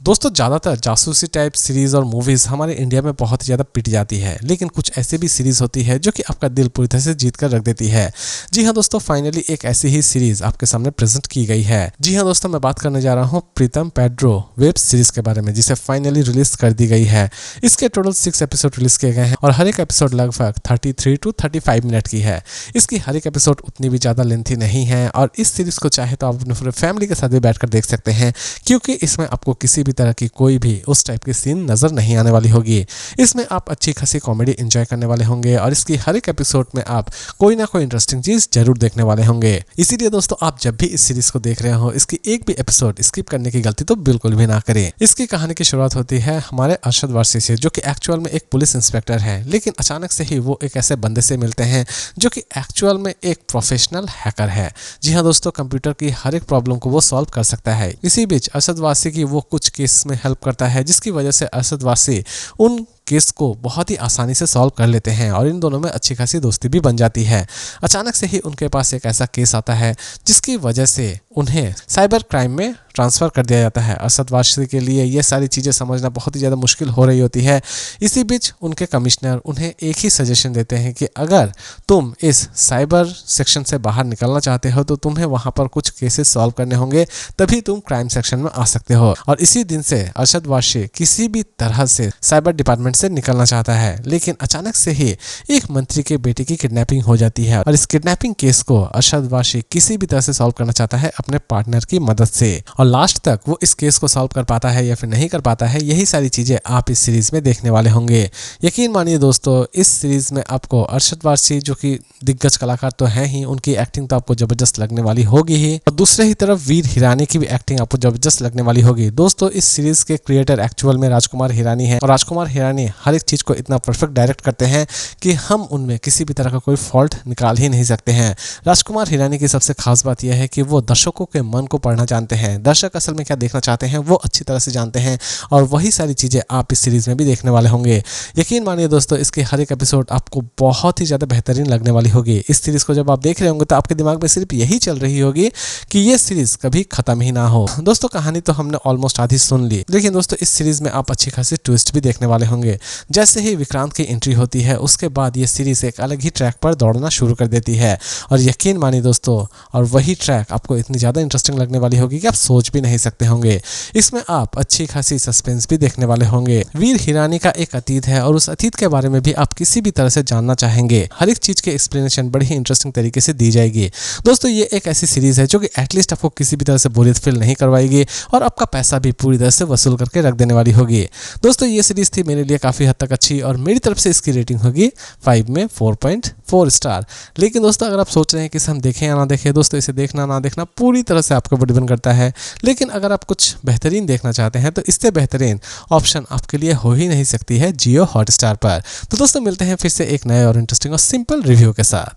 दोस्तों ज़्यादातर जासूसी टाइप सीरीज और मूवीज हमारे इंडिया में बहुत ही ज़्यादा पिट जाती है, लेकिन कुछ ऐसी भी सीरीज होती है जो कि आपका दिल पूरी तरह से जीत कर रख देती है। जी हाँ दोस्तों, फाइनली एक ऐसी ही सीरीज आपके सामने प्रेजेंट की गई है। जी हाँ दोस्तों, मैं बात करने जा रहा हूँ प्रीतम पैड्रो वेब सीरीज के बारे में, जिसे फाइनली रिलीज कर दी गई है। इसके टोटल 6 एपिसोड रिलीज किए गए हैं और हर एक एपिसोड लगभग 33 to 35 मिनट की है। इसकी हर एक एपिसोड उतनी भी ज़्यादा लेंथी नहीं है और इस सीरीज को चाहे तो आप अपने पूरे फैमिली के साथ भी बैठकर देख सकते हैं, क्योंकि इसमें आपको किसी भी तरह की कोई भी उस टाइप की सीन नजर नहीं आने वाली होगी। इसमें आप अच्छी खासी कॉमेडी एंजॉय करने वाले होंगे और इसकी हर एक एपिसोड में आप कोई ना कोई इंटरेस्टिंग चीज जरूर देखने वाले होंगे। इसीलिए दोस्तों, आप जब भी इस सीरीज को देख रहे हो, इसकी एक भी एपिसोड स्किप करने की गलती तो बिल्कुल भी ना करें। इसकी कहानी की शुरुआत होती है हमारे अरशद वारसी से, जो कि एक्चुअल में एक पुलिस इंस्पेक्टर है, लेकिन अचानक से ही वो एक ऐसे बंदे से मिलते हैं जो कि एक्चुअल में एक प्रोफेशनल हैकर है। जी हाँ दोस्तों, कंप्यूटर की हर एक प्रॉब्लम को वो सॉल्व कर सकता है। इसी बीच अरशद वारसी की वो कुछ केस में हेल्प करता है, जिसकी वजह से अरशद वारसी उन केस को बहुत ही आसानी से सॉल्व कर लेते हैं और इन दोनों में अच्छी खासी दोस्ती भी बन जाती है। अचानक से ही उनके पास एक ऐसा केस आता है जिसकी वजह से उन्हें साइबर क्राइम में ट्रांसफ़र कर दिया जाता है। अरशद वारसी के लिए ये सारी चीज़ें समझना बहुत ही ज़्यादा मुश्किल हो रही होती है। इसी बीच उनके कमिश्नर उन्हें एक ही सजेशन देते हैं कि अगर तुम इस साइबर सेक्शन से बाहर निकलना चाहते हो तो तुम्हें वहाँ पर कुछ केसेस सॉल्व करने होंगे, तभी तुम क्राइम सेक्शन में आ सकते हो। और इसी दिन से अरशद वारसी किसी भी तरह से साइबर डिपार्टमेंट से निकलना चाहता है, लेकिन अचानक से ही एक मंत्री के बेटे की किडनैपिंग हो जाती है और इस किडनैपिंग केस को अरशद वारसी किसी भी तरह से सॉल्व करना चाहता है अपने पार्टनर की मदद से। और लास्ट तक वो इस केस को सॉल्व कर पाता है या फिर नहीं कर पाता है, यही सारी चीजें आप इस सीरीज में देखने वाले होंगे। यकीन मानिए दोस्तों, इस सीरीज में आपको अरशद वारसी, जो कि दिग्गज कलाकार तो हैं ही, उनकी एक्टिंग तो आपको जबरदस्त लगने वाली होगी ही, और दूसरे ही तरफ वीर हिरानी की भी एक्टिंग आपको जबरदस्त लगने वाली होगी। दोस्तों, इस सीरीज के क्रिएटर एक्चुअल में राजकुमार हिरानी है और राजकुमार हिरानी हर एक चीज को इतना परफेक्ट डायरेक्ट करते हैं कि हम उनमें किसी भी तरह का कोई फॉल्ट निकाल ही नहीं सकते हैं। राजकुमार हिरानी की सबसे खास बात यह है कि वो दर्शकों के मन को पढ़ना जानते हैं। दर्शक असल में क्या देखना चाहते हैं वो अच्छी तरह से जानते हैं और वही सारी चीजें आप इस सीरीज में भी देखने वाले होंगे। यकीन मानिए दोस्तों, इसके हर एक एपिसोड आपको बहुत ही ज्यादा बेहतरीन लगने वाली होगी। इस सीरीज को जब आप देख रहे होंगे तो आपके दिमाग में सिर्फ यही चल रही होगी कि ये सीरीज कभी खत्म ही ना हो। दोस्तों, कहानी तो हमने ऑलमोस्ट आधी सुन ली, लेकिन दोस्तों इस सीरीज में आप अच्छी खासी ट्विस्ट भी देखने वाले होंगे। जैसे ही विक्रांत की एंट्री होती है, उसके बाद ये सीरीज एक अलग ही ट्रैक पर दौड़ना शुरू कर देती है और यकीन मानिए दोस्तों, और वही ट्रैक आपको इतनी ज्यादा इंटरेस्टिंग लगने वाली होगी कि आप सोच भी नहीं सकते होंगे। इसमें आप अच्छी खासी सस्पेंस भी देखने वाले होंगे। वीर हिरानी का एक अतीत है और उस अतीत के बारे में भी आप किसी भी तरह से जानना चाहेंगे। हर एक चीज के एक्सप्लेनेशन बड़ी ही इंटरेस्टिंग तरीके से दी जाएगी। दोस्तों, ये एक ऐसी सीरीज है जो कि एटलीस्ट आपको किसी भी तरह से बोरियत फील नहीं करवाएगी और आपका पैसा भी पूरी तरह से वसूल करके रख देने वाली होगी। दोस्तों, ये सीरीज थी मेरे लिए काफी हद तक अच्छी और मेरी तरफ से इसकी रेटिंग होगी 5 में 4.4 स्टार। लेकिन दोस्तों, अगर आप सोच रहे हैं कि इसे हम देखें या ना देखें, दोस्तों इसे देखना ना देखना पूरी तरह से आपके ऊपर डिपेंड करता है। लेकिन अगर आप कुछ बेहतरीन देखना चाहते हैं तो इससे बेहतरीन ऑप्शन आपके लिए हो ही नहीं सकती है जियो हॉटस्टार पर। तो दोस्तों, मिलते हैं फिर से एक नए और इंटरेस्टिंग और सिंपल रिव्यू के साथ।